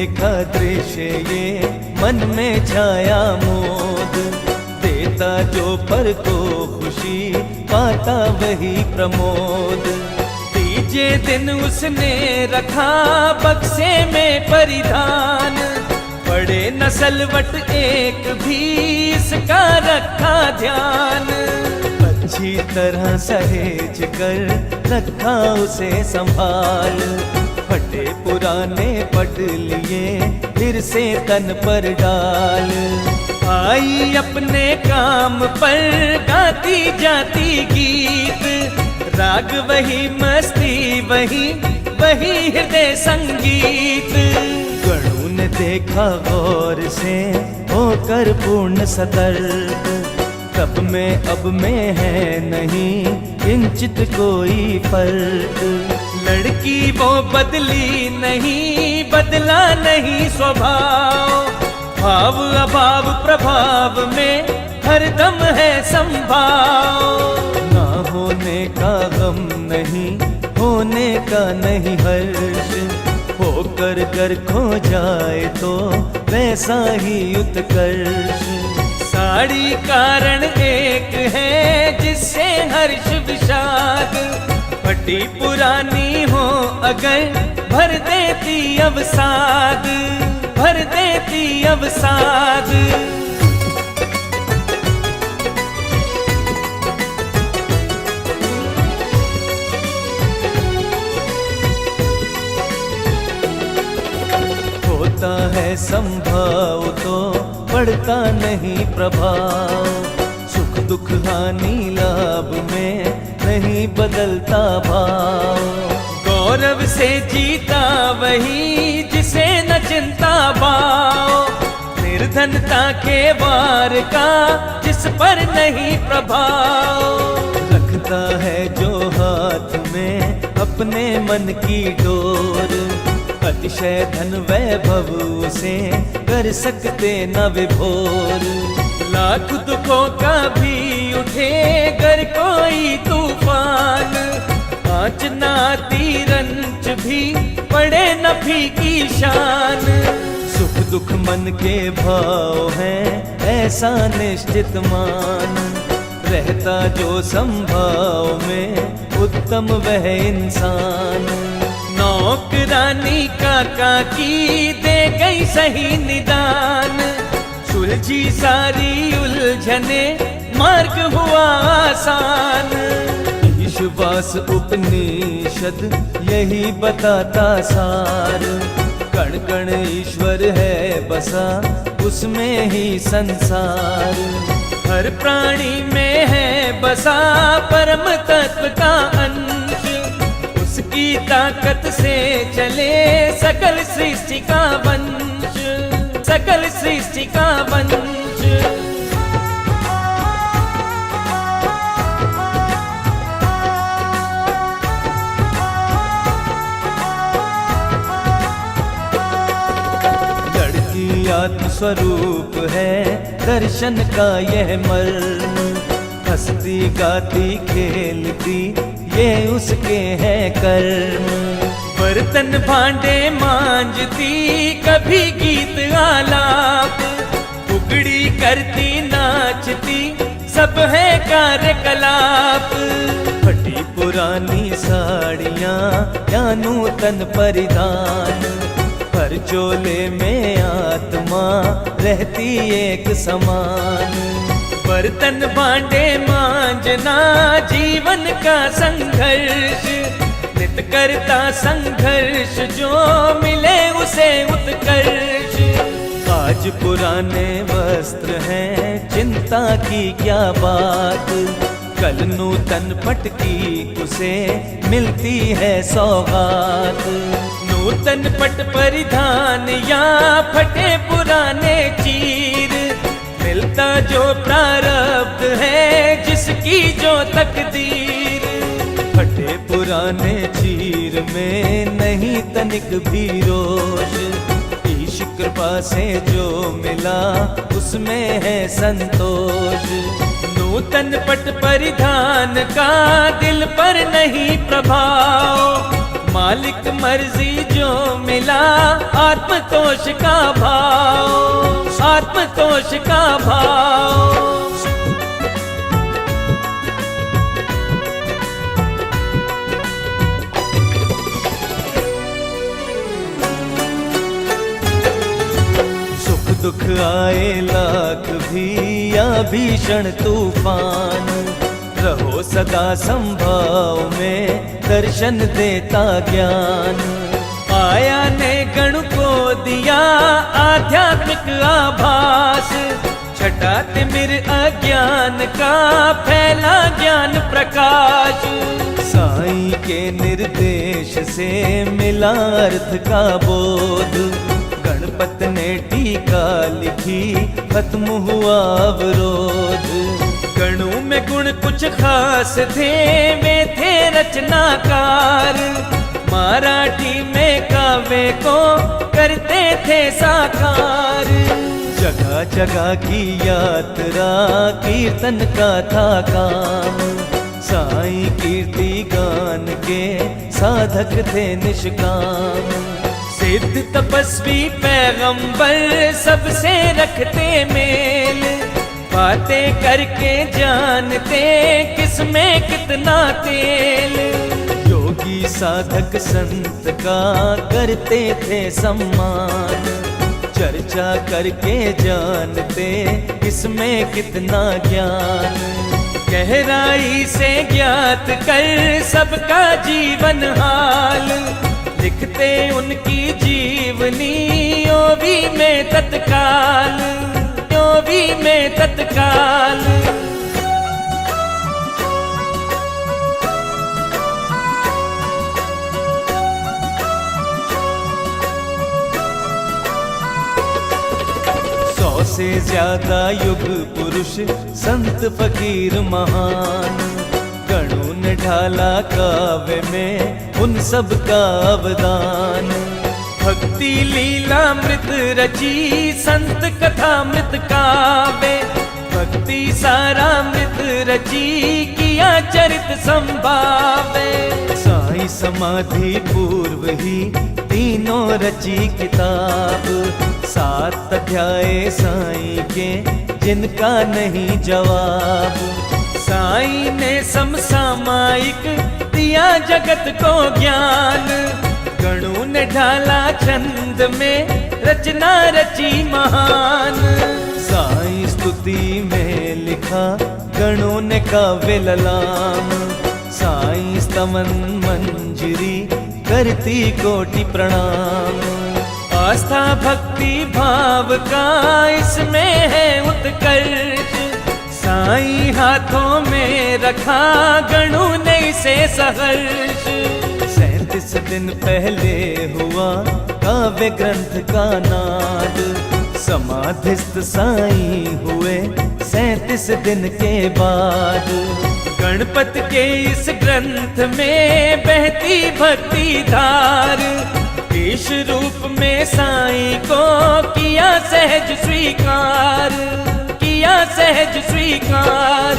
देखा दृश्य ये मन में छाया मोद, देता जो पर को खुशी पाता वही प्रमोद। तीजे दिन उसने रखा बक्से में परिधान, बड़े नस्लवट एक भी इसका रखा ध्यान। अच्छी तरह सहेज कर रखा उसे संभाल, फटे पुराने पट लिए फिर से तन पर डाल। आई अपने काम पर गाती जाती गीत, राग वही मस्ती वही वही हृदय संगीत। गणों ने देखा गौर से होकर पूर्ण सतर्क, तब में अब में है नहीं किंचित कोई फर्क। लड़की वो बदली नहीं, बदला नहीं स्वभाव, भाव अभाव प्रभाव में हरदम है संभाव। ना होने का गम नहीं, होने का नहीं हर्ष, होकर कर खो जाए तो वैसा ही उत्कर्ष। साड़ी कारण एक है जिससे हर्ष विषाद, फटी पुरानी हो अगर भर देती अवसाद, भर देती अवसाद। होता है संभव तो पड़ता नहीं प्रभाव, सुख दुख हानि लाभ में नहीं बदलता भाव। गौरव से जीता वही जिसे न चिंता भाव, निर्धनता के वार का जिस पर नहीं प्रभाव। रखता है जो हाथ में अपने मन की डोर, अतिशय धन वैभव से कर सकते न विभोर। लाख दुखों का भी उठे गर कोई तूफान, आँच नाती रंच भी पड़े न फीकी शान। सुख दुख मन के भाव है ऐसा निश्चित मान, रहता जो संभाव में उत्तम वह इंसान। नौकरानी काका की दे गई सही निदान, सुलझी सारी उलझने मार्ग हुआ आसान। ईश्वास उपनिषद यही बताता सार, कण कण ईश्वर है बसा उसमें ही संसार। हर प्राणी में है बसा परम तत्व का अंश, उसकी ताकत से चले सकल सृष्टि का वंश, सकल सृष्टि का वंश। लड़की आत्म स्वरूप है दर्शन का यह मर्म, हंसती गाती खेलती ये उसके है कर्म। बर्तन भांडे मांजती कभी गीत आलाप, उगड़ी करती नाचती सब है कार्यकलाप। फटी पुरानी साड़ियाँ या नूतन परिधान, हर चोले में आत्मा रहती एक समान। बर्तन भांडे मांजना जीवन का संघर्ष, नित करता संघर्ष जो मिले उसे उत्कर्ष। आज पुराने वस्त्र हैं चिंता की क्या बात, कल नूतन पटकी उसे मिलती है सौगात। नूतन पट परिधान या फटे पुराने चीर, मिलता जो प्रारब्ध है जिसकी जो तकदीर। फटे पुराने चीर में नहीं तनिक भी रोष, ईश कृपा से जो मिला उसमें है संतोष। नूतन पट परिधान का दिल पर नहीं प्रभाव, मालिक मर्जी जो मिला, आत्मतोष का भाव, आत्मतोष का भाव। दुख आए लाख भी या भीषण तूफान, रहो सदा संभाव में दर्शन देता ज्ञान। आया ने गण को दिया आध्यात्मिक आभास, छटा तिमिर अज्ञान का फैला ज्ञान प्रकाश। साईं के निर्देश से मिला अर्थ का बोध, गणपत ने टीका लिखी खत्म हुआ अवरोध। गणों में गुण कुछ खास थे, वे थे रचनाकार, मराठी में काव्य को करते थे साकार। जगह जगह की यात्रा कीर्तन का था काम, साईं कीर्ति गान के साधक थे निष्काम। सिद्ध तपस्वी पैगंबर सबसे रखते मेल, बातें करके जानते किसमें कितना तेल। योगी साधक संत का करते थे सम्मान, चर्चा करके जानते किसमें कितना ज्ञान। गहराई से ज्ञात कर सबका जीवन हाल, लिखते उनकी जीवनी ओवी में तत्काल, ओवी में तत्काल। से ज्यादा युग पुरुष संत फकीर महान, गणों ने ढाला काव्य में उन सब का अवदान। भक्ति लीला मृत रची संत कथा मृत काव्य, भक्ति सारा मृत रची किया चरित संभावे। साईं समाधि पूर्व ही तीनों रची किताब, 7 अध्याय साईं के जिनका नहीं जवाब। साईं ने समसामायिक दिया जगत को ज्ञान, गणों ने ढाला छंद में रचना रची महान। साईं स्तुति में लिखा गणों ने काव्य ललाम, साईं स्तवन मंजरी करती कोटि प्रणाम। आस्था भक्ति भाव का इसमें है उत्कर्ष, साईं हाथों में रखा गणों ने इसे सहर्ष। 37 दिन पहले हुआ काव्य ग्रंथ का नाद, समाधिस्थ साईं हुए 37 दिन के बाद। गणपत के इस ग्रंथ में बहती भक्ति धार, ईश रूप में साईं को किया सहज स्वीकार, किया सहज स्वीकार।